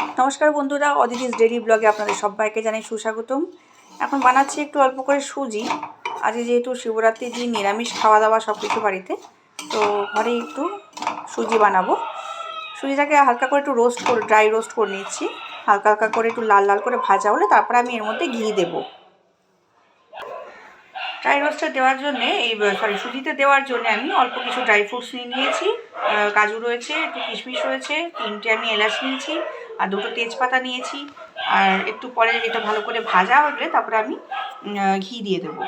নমস্কার বন্ধুরা, অদিতিস ডেইলি ব্লগে আপনাদের সবাইকে জানাই সুস্বাগতম। এখন বানাচ্ছি একটু অল্প করে সুজি। আজকে যেহেতু শিবরাত্রির দিন, নিরামিষ খাওয়া দাওয়া সব কিছু বাড়িতে, তো ঘরে একটু সুজি বানাবো। সুজিটাকে হালকা করে একটু ড্রাই রোস্ট করে নিচ্ছি। হালকা হালকা করে একটু লাল লাল করে ভাজা হলে তারপরে আমি এর মধ্যে ঘি দেবো। ড্রাই রোস্টটা দেওয়ার জন্যে সুজিতে দেওয়ার জন্য আমি অল্প কিছু ড্রাই ফ্রুটস নিয়েছি। কাজু রয়েছে, একটু কিশমিশ রয়েছে, 3টে আমি এলাচ নিয়েছি, আর 2টো তেজপাতা নিয়েছি। আর একটু পরে এটা ভালো করে ভাজা হলে তারপরে আমি ঘি দিয়ে দেবো।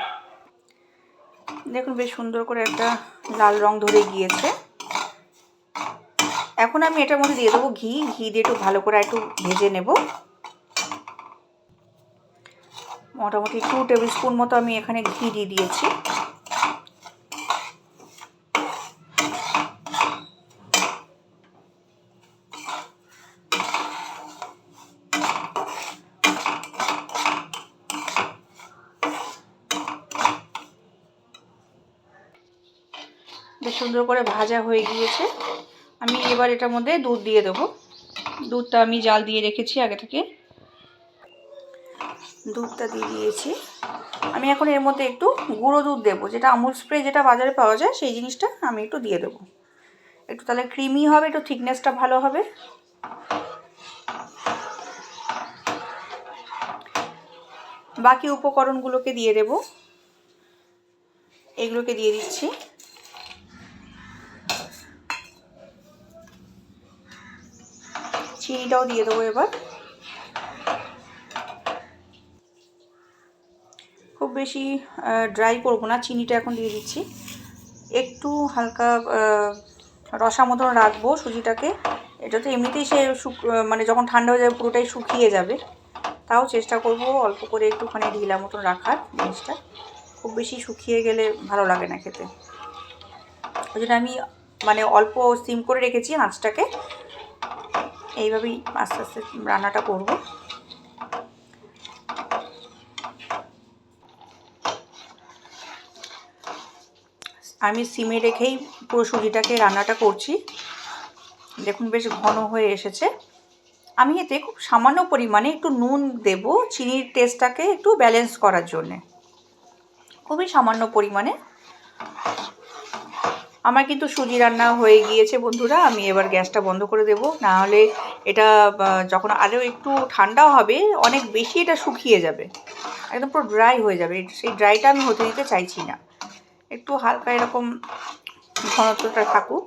দেখুন বেশ সুন্দর করে একটা লাল রং ধরে গিয়েছে। এখন আমি এটার মধ্যে দিয়ে দেবো ঘি দিয়ে একটু ভালো করে একটু ভেজে নেব। মোটামুটি 2 টেবিল স্পুন মতো আমি এখানে ঘি দিয়ে দিয়েছি। বেশ সুন্দর করে ভাজা হয়ে গিয়েছে। আমি এবার এটার মধ্যে দুধ দিয়ে দেবো। দুধটা আমি জাল দিয়ে রেখেছি আগে থেকে। দুধটা দিয়ে দিয়েছি। আমি এখন এর মধ্যে একটু গুঁড়ো দুধ দেবো, যেটা আমুল স্প্রে যেটা বাজারে পাওয়া যায় সেই জিনিসটা আমি একটু দিয়ে দেবো। একটু তাহলে ক্রিমি হবে, একটু থিকনেসটা ভালো হবে। বাকি উপকরণগুলোকে দিয়ে দেবো। এগুলোকে দিয়ে দিচ্ছি। চিনিটাও দিয়ে দেবো এবার। খুব বেশি ড্রাই করবো না, চিনিটা এখন দিয়ে দিচ্ছি। একটু হালকা রসা মতন রাখবো সুজিটাকে। এটা তো এমনিতেই সে মানে যখন ঠান্ডা হয়ে যাবে পুরোটাই শুকিয়ে যাবে। তাও চেষ্টা করব অল্প করে একটুখানি ঢিলা মতন রাখার জিনিসটা। খুব বেশি শুকিয়ে গেলে ভালো লাগে না খেতে। ওই জন্য আমি মানে অল্প সিম করে রেখেছি আঁচটাকে। এইভাবেই আস্তে আস্তে রান্নাটা করব। আমি সিমে রেখেই পুরো সুজিটাকে রান্নাটা করছি। দেখুন বেশ ঘন হয়ে এসেছে। আমি এতে খুব সামান্য পরিমাণে একটু নুন দেব, চিনির টেস্টটাকে একটু ব্যালেন্স করার জন্যে, খুবই সামান্য পরিমাণে। আমার কিন্তু সুজি রান্না হয়ে গিয়েছে বন্ধুরা। আমি এবার গ্যাসটা বন্ধ করে দেব, না হলে এটা যখন আরও একটু ঠান্ডা হবে অনেক বেশি এটা শুকিয়ে যাবে, একদম পুরো ড্রাই হয়ে যাবে। সেই ড্রাইটা আমি হতে দিতে চাইছি না। একটু হালকা এরকম ঘনত্বটা থাকুক।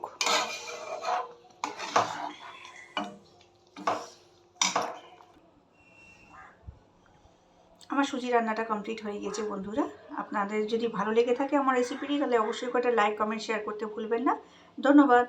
আমার সুজি রান্নাটা কমপ্লিট হয়ে গেছে বন্ধুরা। আপনাদের যদি ভালো লেগে থাকে আমার রেসিপিটি, তাহলে অবশ্যই কটা লাইক, কমেন্ট, শেয়ার করতে ভুলবেন না। ধন্যবাদ।